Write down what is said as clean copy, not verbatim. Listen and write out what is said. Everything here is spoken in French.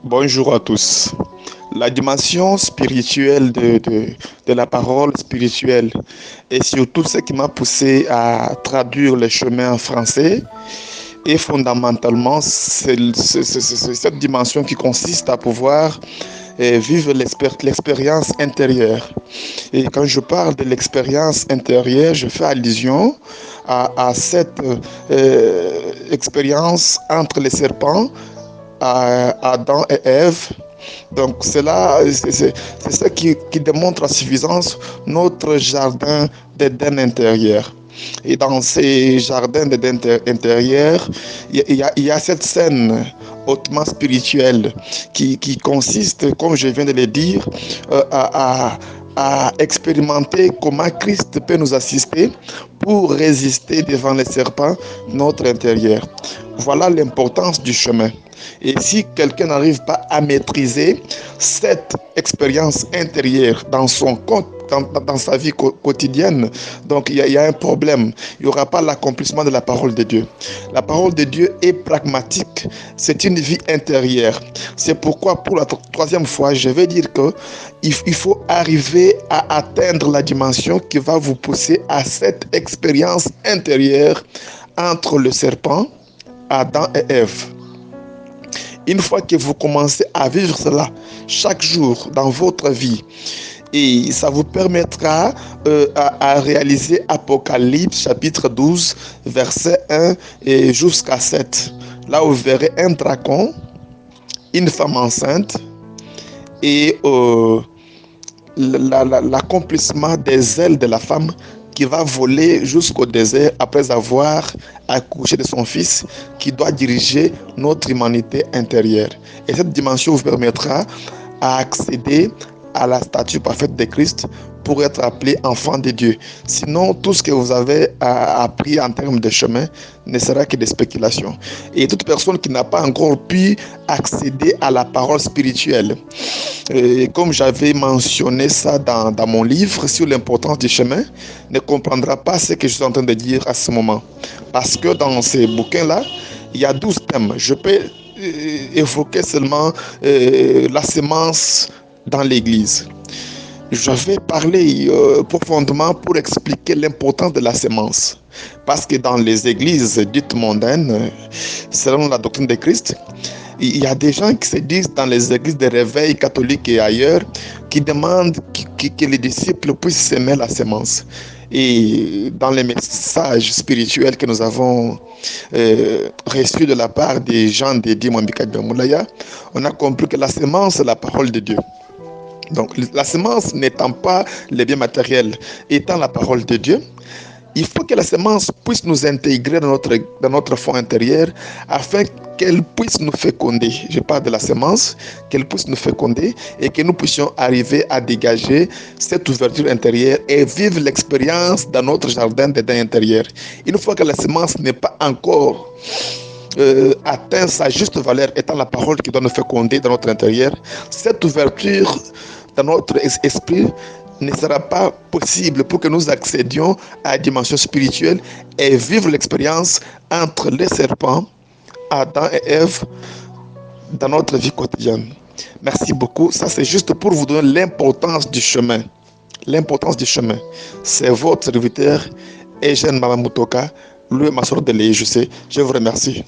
Bonjour à tous. La dimension spirituelle de la parole spirituelle et surtout ce qui m'a poussé à traduire le chemin en français et fondamentalement c'est cette dimension qui consiste à pouvoir vivre l'expérience intérieure. Et quand je parle de l'expérience intérieure, je fais allusion à cette expérience entre les serpents, Adam et Ève. Donc c'est ça qui démontre à suffisance notre jardin d'Éden intérieur. Et dans ces jardins d'Éden intérieur, il y a cette scène hautement spirituelle qui consiste, comme je viens de le dire, à expérimenter comment Christ peut nous assister pour résister devant les serpents notre intérieur. Voilà l'importance du chemin. Et si quelqu'un n'arrive pas à maîtriser cette expérience intérieure dans son compte, dans sa vie quotidienne, donc il y a un problème. Il n'y aura pas l'accomplissement de la parole de Dieu. La parole de Dieu est pragmatique. C'est une vie intérieure. C'est pourquoi pour la troisième fois, je vais dire que il faut arriver à atteindre la dimension qui va vous pousser à cette expérience intérieure entre le serpent, Adam et Ève. Une fois que vous commencez à vivre cela chaque jour dans votre vie, et ça vous permettra à réaliser Apocalypse chapitre 12, verset 1 et jusqu'à 7. Là, vous verrez un dragon, une femme enceinte et l'accomplissement des ailes de la femme qui va voler jusqu'au désert après avoir accouché de son fils qui doit diriger notre humanité intérieure. Et cette dimension vous permettra à accéder à la statue parfaite de Christ pour être appelé enfant de Dieu. Sinon, tout ce que vous avez appris en termes de chemin ne sera que des spéculations. Et toute personne qui n'a pas encore pu accéder à la parole spirituelle, et comme j'avais mentionné ça dans mon livre sur l'importance du chemin, ne comprendra pas ce que je suis en train de dire à ce moment. Parce que dans ces bouquins-là, il y a 12 thèmes. Je peux évoquer seulement la sémence dans l'église. Je vais parler profondément pour expliquer l'importance de la sémence. Parce que dans les églises dites mondaines, selon la doctrine de Christ, il y a des gens qui se disent dans les églises de réveil catholiques et ailleurs, qui demandent que les disciples puissent semer la sémence. Et dans les messages spirituels que nous avons reçus de la part des gens dédiés Mwambika Moulaya, on a compris que la sémence, c'est la parole de Dieu. Donc la semence n'étant pas les biens matériels, étant la parole de Dieu, il faut que la semence puisse nous intégrer dans notre fond intérieur afin qu'elle puisse nous féconder. Je parle de la semence, qu'elle puisse nous féconder et que nous puissions arriver à dégager cette ouverture intérieure et vivre l'expérience dans notre jardin d'Éden intérieur. Une fois que la semence n'est pas encore atteint sa juste valeur étant la parole qui doit nous féconder dans notre intérieur, cette ouverture dans notre esprit ne sera pas possible pour que nous accédions à la dimension spirituelle et vivre l'expérience entre les serpents, Adam et Ève, dans notre vie quotidienne. Merci beaucoup. Ça, c'est juste pour vous donner l'importance du chemin. L'importance du chemin. C'est votre serviteur, Eugène Mamamutoka, le masseur de l'EJC. Je vous remercie.